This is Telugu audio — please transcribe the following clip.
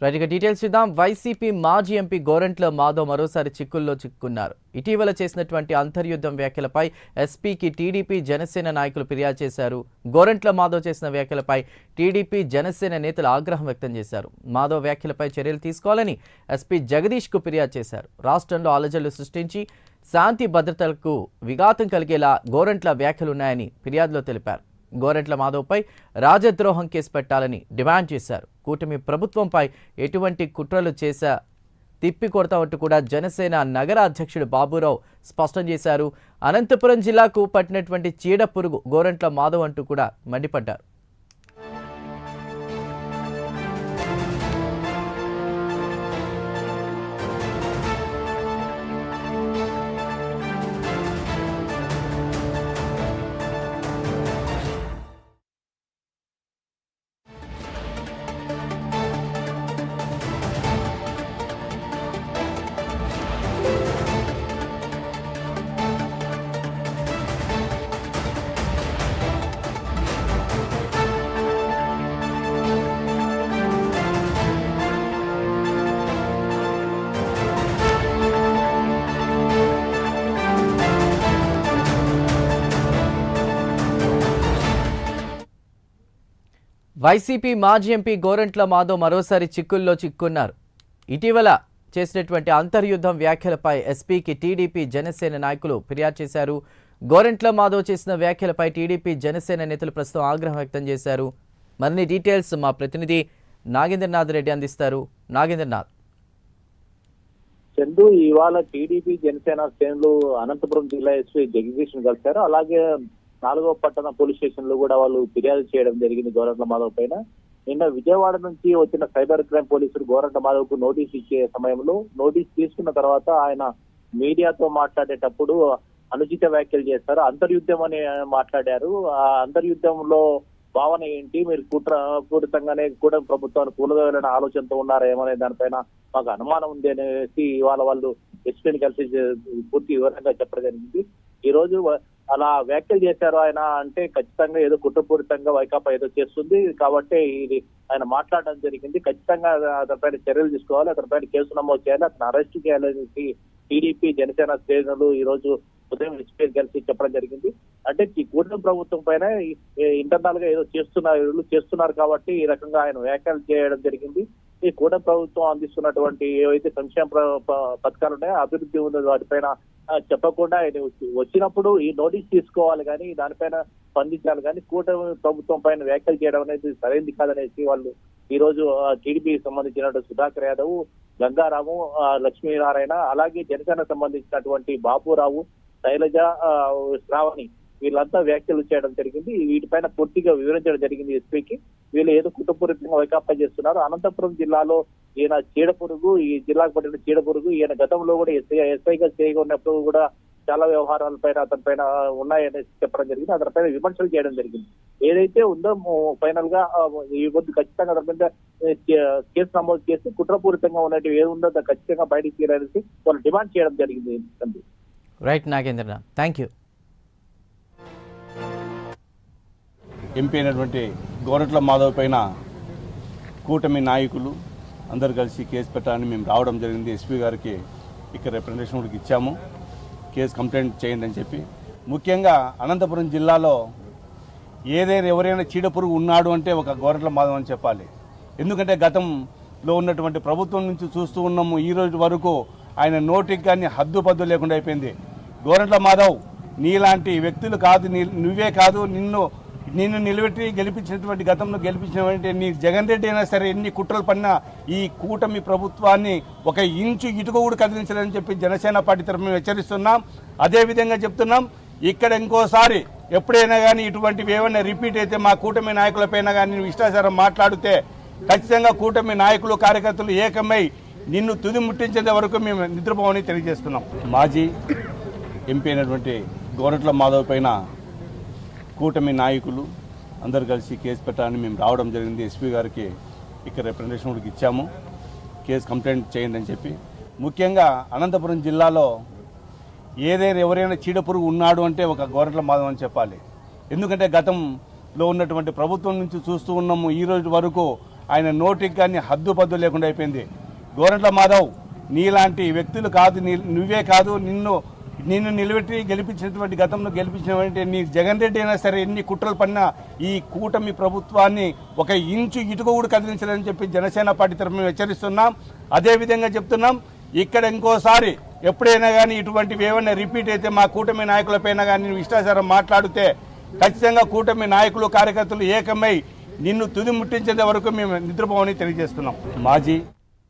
రైట్గా డీటెయిల్స్ చూద్దాం. వైసీపీ మాజీ ఎంపీ గోరంట్ల మాధవ్ మరోసారి చిక్కుల్లో చిక్కున్నారు. ఇటీవల చేసినటువంటి అంతర్యుద్ధం వ్యాఖ్యలపై ఎస్పీకి టీడీపీ జనసేన నాయకులు ఫిర్యాదు చేశారు. గోరంట్ల మాధవ్ చేసిన వ్యాఖ్యలపై టీడీపీ జనసేన నేతలు ఆగ్రహం వ్యక్తం చేశారు. మాధవ్ వ్యాఖ్యలపై చర్యలు తీసుకోవాలని ఎస్పీ జగదీష్కు ఫిర్యాదు చేశారు. రాష్ట్రంలో అలజడులు సృష్టించి శాంతి భద్రతలకు విఘాతం కలిగేలా గోరంట్ల వ్యాఖ్యలున్నాయని ఫిర్యాదులో తెలిపారు. గోరంట్ల మాధవ్పై రాజద్రోహం కేసు పెట్టాలని డిమాండ్ చేశారు. కూటమి ప్రభుత్వంపై ఎటువంటి కుట్రలు చేశా తిప్పికొడతామంటూ కూడా జనసేన నగర అధ్యక్షుడు బాబురావు స్పష్టం చేశారు. అనంతపురం జిల్లాకు పట్టినటువంటి చీడ పురుగు గోరంట్ల మాధవ్ అంటూ కూడా మండిపడ్డారు. వైసీపీ మాజీ ఎంపీ గోరంట్ల మాధవ్ మరోసారి చిక్కుల్లో చిక్కున్నారు. ఇటీవల చేసినటువంటి అంతర్యుద్ధం వ్యాఖ్యలపై ఎస్పీకి టీడీపీ జనసేన నాయకులు ఫిర్యాదు చేశారు. గోరంట్ల మాధవ్ చేసిన వ్యాఖ్యలపై టీడీపీ జనసేన నేతలు ప్రస్తుతం ఆగ్రహం వ్యక్తం చేశారు. మరిన్ని డీటెయిల్స్ మా ప్రతినిధి నాగేంద్రనాథ్ రెడ్డి అందిస్తారు. నాగేంద్రనాథ్. చందు, ఇవాళ టీడీపీ జనసేన శ్రేణులు అనంతపురం జిల్లా ఎస్పీ జగదీష్ ను కలిశారు. అలాగే 4వ పట్టణ పోలీస్ స్టేషన్ లో కూడా వాళ్ళు ఫిర్యాదు చేయడం జరిగింది గోరంట్ల మాధవ్ పైన. నిన్న విజయవాడ నుంచి వచ్చిన సైబర్ క్రైమ్ పోలీసులు గోరంట్ల మాధవ్ కు నోటీస్ ఇచ్చే సమయంలో నోటీస్ తీసుకున్న తర్వాత ఆయన మీడియాతో మాట్లాడేటప్పుడు అనుచిత వ్యాఖ్యలు చేస్తారు. అంతర్యుద్ధం అని మాట్లాడారు. ఆ అంతర్యుద్ధంలో భావన ఏంటి, మీరు కుట్రపూరితంగానే కూడా ప్రభుత్వాన్ని కూలదోయాలనే ఆలోచనతో ఉన్నారా ఏమనే దానిపైన మాకు అనుమానం ఉంది అనేసి ఇవాళ వాళ్ళు ఎస్పీని కలిసి పూర్తి వివరంగా చెప్పడం జరిగింది. ఈ రోజు అలా వ్యాఖ్యలు చేశారు ఆయన అంటే ఖచ్చితంగా ఏదో కుట్రపూరితంగా వైకాపా ఏదో చేస్తుంది కాబట్టి ఇది ఆయన మాట్లాడడం జరిగింది. ఖచ్చితంగా అతనిపైన చర్యలు తీసుకోవాలి, అతనిపైన కేసు నమోదు చేయాలి, అతను అరెస్ట్ చేయాలనేసి టీడీపీ జనసేన శ్రేణులు ఈ రోజు ఉదయం ఎస్పీ కలిసి చెప్పడం జరిగింది. అంటే ఈ కూటమి ప్రభుత్వం పైన ఇంటర్నల్ గా ఏదో చేస్తున్నారు కాబట్టి ఈ రకంగా ఆయన వ్యాఖ్యలు చేయడం జరిగింది. ఈ కూటమి ప్రభుత్వం అందిస్తున్నటువంటి ఏవైతే సంక్షేమ పథకాలు ఉన్నాయో అభివృద్ధి ఉందో వాటిపైన చెప్పకుండా ఆయన వచ్చినప్పుడు ఈ నోటీస్ తీసుకోవాలి కానీ దానిపైన స్పందించాలి కానీ కూటమి ప్రభుత్వం పైన వ్యాఖ్యలు చేయడం అనేది సరైనది కాదనేసి వాళ్ళు ఈ రోజు టీడీపీకి సంబంధించినటువంటి సుధాకర్ యాదవ్, గంగారాము, లక్ష్మీనారాయణ, అలాగే జనసేన సంబంధించినటువంటి బాబురావు, శైలజ, శ్రావణి వీళ్ళంతా వ్యాఖ్యలు చేయడం జరిగింది. వీటిపైన పూర్తిగా వివరించడం జరిగింది ఎస్పీకి. వీళ్ళు ఏదో కుట్రపూరితంగా వైకాపా చేస్తున్నారు. అనంతపురం జిల్లాలో ఈయన చీడపురుగు, ఈ జిల్లాకు పట్టిన చీడపురుగు. ఈయన గతంలో కూడా ఎస్ఐగా చేయగా ఉన్నప్పుడు కూడా చాలా వ్యవహారాల పైన అతని పైన ఉన్నాయనేసి చెప్పడం జరిగింది. అతనిపైన విమర్శలు చేయడం జరిగింది. ఏదైతే ఉందో ఫైనల్ గా ఈ వద్దు ఖచ్చితంగా అతని మీద కేసు నమోదు చేసి కుట్రపూరితంగా ఉన్నట్టు ఏది ఉందో ఖచ్చితంగా బయటికి తీరాలనేసి వాళ్ళు డిమాండ్ చేయడం జరిగింది. Right Nagendranath, thank you. MP అయినటువంటి గోరంట్ల మాధవ్ పైన కూటమి నాయకులు అందరు కలిసి కేసు పెట్టాలని మేము రావడం జరిగింది. ఎస్పీ గారికి ఇక్కడ రిప్రజెంటేషన్ కూడా ఇచ్చాము, కేసు కంప్లైంట్ చేయండి అని చెప్పి. ముఖ్యంగా అనంతపురం జిల్లాలో ఎవరైనా చీడపురుగు ఉన్నాడు అంటే ఒక గోరంట్ల మాధవ్ అని చెప్పాలి. ఎందుకంటే గతంలో ఉన్నటువంటి ప్రభుత్వం నుంచి చూస్తూ ఉన్నాము, ఈ రోజు వరకు ఆయన నోటికి కానీ హద్దుపద్దు లేకుండా అయిపోయింది. గోరంట్ల మాధవ్ నీలాంటి వ్యక్తులు కాదు, నువ్వే కాదు, నిన్ను నిలబెట్టి గెలిపించినటువంటి గతంలో గెలిపించినటువంటి నీ జగన్ రెడ్డి అయినా సరే ఎన్ని కుట్రలు పడినా ఈ కూటమి ప్రభుత్వాన్ని ఒక ఇంచు ఇటుక కూడా కదిలించాలని చెప్పి జనసేన పార్టీ తరఫున హెచ్చరిస్తున్నాం. అదేవిధంగా చెప్తున్నాం, ఇక్కడ ఇంకోసారి ఎప్పుడైనా కానీ ఇటువంటివి ఏమైనా రిపీట్ అయితే మా కూటమి నాయకులపైన కానీ నువ్వు ఇష్టాచారం మాట్లాడితే ఖచ్చితంగా కూటమి నాయకులు కార్యకర్తలు ఏకమై నిన్ను తుది ముట్టించేంత వరకు మేము నిద్రపోవని తెలియజేస్తున్నాం. మాజీ ఎంపీ అయినటువంటి గోరంట్ల మాధవ్ పైన కూటమి నాయకులు అందరు కలిసి కేసు పెట్టాలని మేము రావడం జరిగింది. ఎస్పీ గారికి ఇక్కడ రిప్రజెంటేషన్ కూడా ఇచ్చాము, కేసు కంప్లైంట్ చేయండి అని చెప్పి. ముఖ్యంగా అనంతపురం జిల్లాలో ఎవరైనా చీడపురుగు ఉన్నాడు అంటే ఒక గోరంట్ల మాధవ్ అని చెప్పాలి. ఎందుకంటే గతంలో ఉన్నటువంటి ప్రభుత్వం నుంచి చూస్తూ ఉన్నాము, ఈ రోజు వరకు ఆయన నోటికి కానీ హద్దుపద్దు లేకుండా అయిపోయింది. గోరంట్ల మాధవ్ నీలాంటి వ్యక్తులు కాదు, నువ్వే కాదు, నిన్ను నిలబెట్టి గెలిపించినటువంటి గతంలో గెలిపించినటువంటి నీ జగన్ రెడ్డి అయినా సరే ఎన్ని కుట్రలు పడినా ఈ కూటమి ప్రభుత్వాన్ని ఒక ఇంచు ఇటుక కూడా కదిలించాలని చెప్పి జనసేన పార్టీ తరఫున హెచ్చరిస్తున్నాం. అదేవిధంగా చెప్తున్నాం, ఇక్కడ ఇంకోసారి ఎప్పుడైనా కానీ ఇటువంటివి ఏమైనా రిపీట్ అయితే మా కూటమి నాయకులపైన కానీ నువ్వు ఇష్టాచారం మాట్లాడితే ఖచ్చితంగా కూటమి నాయకులు కార్యకర్తలు ఏకమై నిన్ను తుది ముట్టించేంత వరకు మేము నిద్రపోవని తెలియజేస్తున్నాం. మాజీ